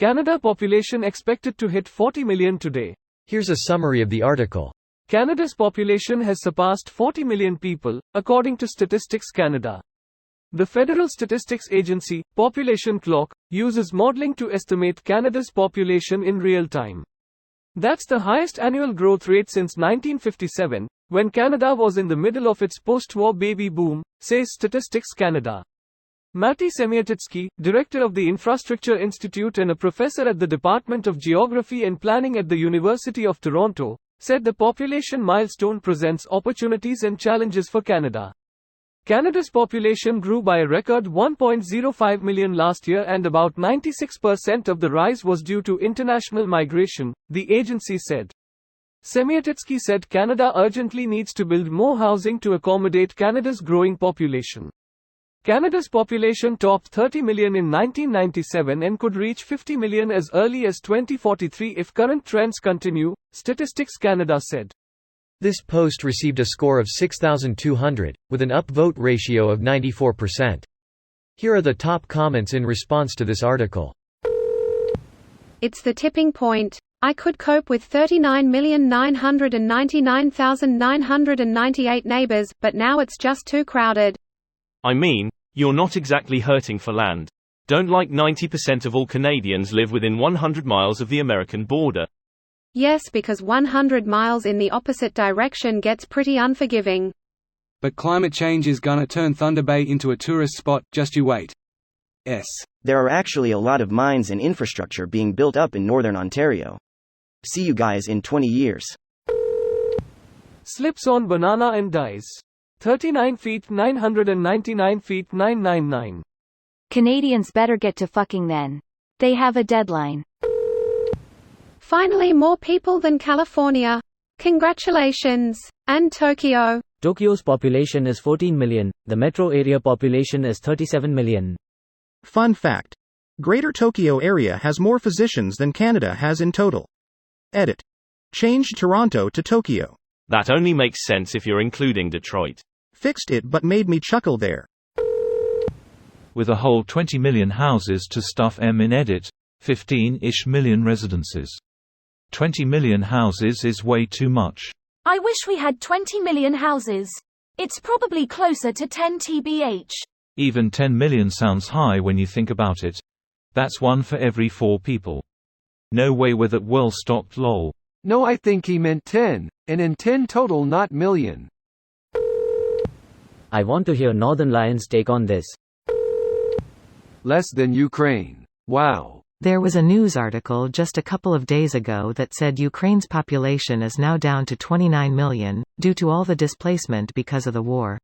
Canada population expected to hit 40 million today. Here's a summary of the article. Canada's population has surpassed 40 million people, according to Statistics Canada. The Federal Statistics Agency, Population Clock, uses modeling to estimate Canada's population in real time. That's the highest annual growth rate since 1957, when Canada was in the middle of its post-war baby boom, says Statistics Canada. Matti Semioticki, director of the Infrastructure Institute and a professor at the Department of Geography and Planning at the University of Toronto, said the population milestone presents opportunities and challenges for Canada. Canada's population grew by a record 1.05 million last year, and about 96% of the rise was due to international migration, the agency said. Semioticki said Canada urgently needs to build more housing to accommodate Canada's growing population. Canada's population topped 30 million in 1997 and could reach 50 million as early as 2043 if current trends continue, Statistics Canada said. This post received a score of 6,200, with an upvote ratio of 94%. Here are the top comments in response to this article. It's the tipping point. I could cope with 39,999,998 neighbors, but now it's just too crowded. I mean, you're not exactly hurting for land. Don't like 90% of all Canadians live within 100 miles of the American border. Yes, because 100 miles in the opposite direction gets pretty unforgiving. But climate change is gonna turn Thunder Bay into a tourist spot, just you wait. There are actually a lot of mines and infrastructure being built up in northern Ontario. See you guys in 20 years. Slips on banana and dies. 39 feet 999 feet 999. Canadians better get to fucking then. They have a deadline. Finally, more people than California. Congratulations. And Tokyo. Tokyo's population is 14 million, the metro area population is 37 million. Fun fact. Greater Tokyo area has more physicians than Canada has in total. Edit. Changed Toronto to Tokyo. That only makes sense if you're including Detroit. Fixed it but made me chuckle there. With a whole 20 million houses to stuff in edit, 15-ish million residences. 20 million houses is way too much. I wish we had 20 million houses. It's probably closer to 10 tbh. Even 10 million sounds high when you think about it. That's 1 for every 4 people. No way we're that well stocked lol. No, I think he meant 10, and in 10 total, not million. I want to hear Northern Lion's take on this. Less than Ukraine. Wow. There was a news article just a couple of days ago that said Ukraine's population is now down to 29 million, due to all the displacement because of the war.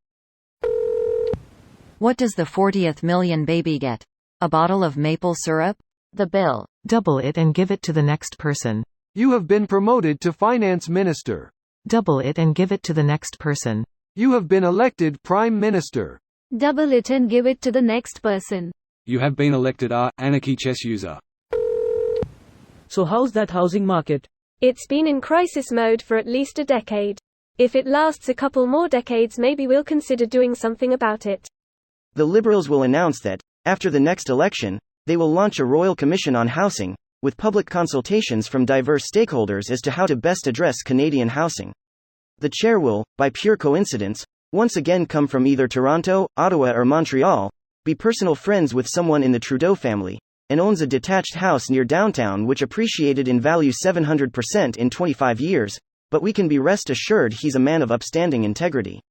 What does the 40th million baby get? A bottle of maple syrup? The bill. Double it and give it to the next person. You have been promoted to finance minister. Double it and give it to the next person. You have been elected prime minister. Double it and give it to the next person. You have been elected Anarchy chess user. So how's that housing market? It's been in crisis mode for at least a decade. If it lasts a couple more decades, maybe we'll consider doing something about it. The Liberals will announce that, after the next election, they will launch a Royal Commission on Housing, with public consultations from diverse stakeholders as to how to best address Canadian housing. The chair will, by pure coincidence, once again come from either Toronto, Ottawa or Montreal, be personal friends with someone in the Trudeau family, and owns a detached house near downtown which appreciated in value 700% in 25 years, but we can be rest assured he's a man of upstanding integrity.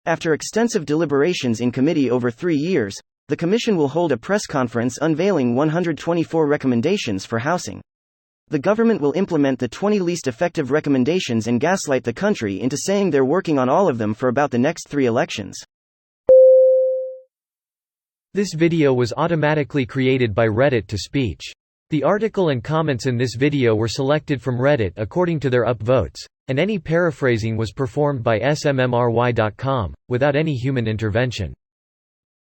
After extensive deliberations in committee over 3 years, the Commission will hold a press conference unveiling 124 recommendations for housing. The government will implement the 20 least effective recommendations and gaslight the country into saying they're working on all of them for about the next 3 elections. This video was automatically created by Reddit to speech. The article and comments in this video were selected from Reddit according to their upvotes, and any paraphrasing was performed by smmry.com, without any human intervention.